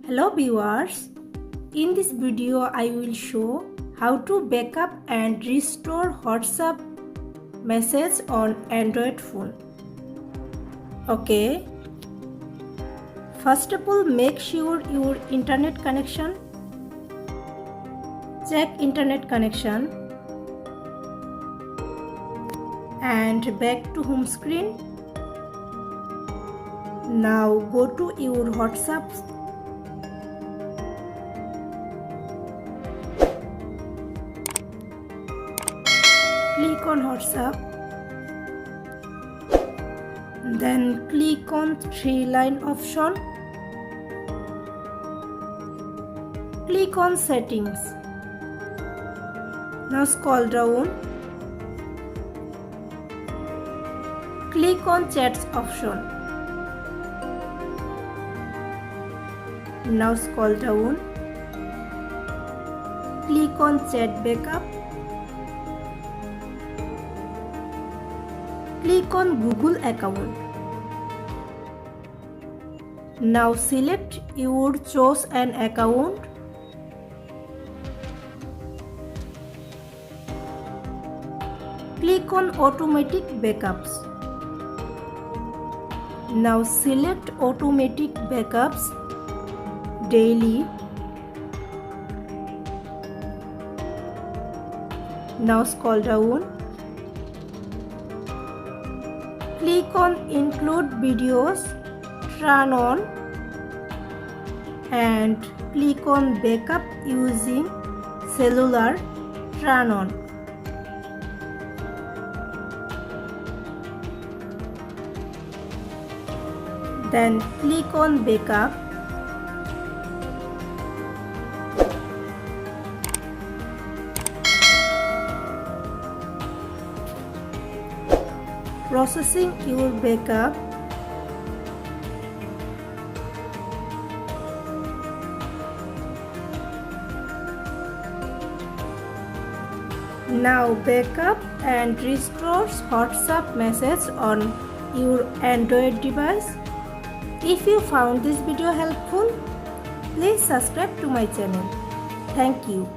Hello viewers, in this video I will show how to backup and restore WhatsApp message on Android phone. Okay, first of all make sure your internet connection. Check internet connection and back to home screen. Now go to your WhatsApp. Click on WhatsApp, then click on three-line option, click on settings. Now scroll down, click on chats option. Now scroll down, click on chat backup. Click on Google account. Now select your chosen account. Click on automatic backups. Now select automatic backups daily. Now scroll down. Click on include videos, turn on, and click on backup using cellular, turn on. Then click on backup. Processing your backup. Now backup and restores WhatsApp message on your Android device. If you found this video helpful, please subscribe to my channel. Thank you.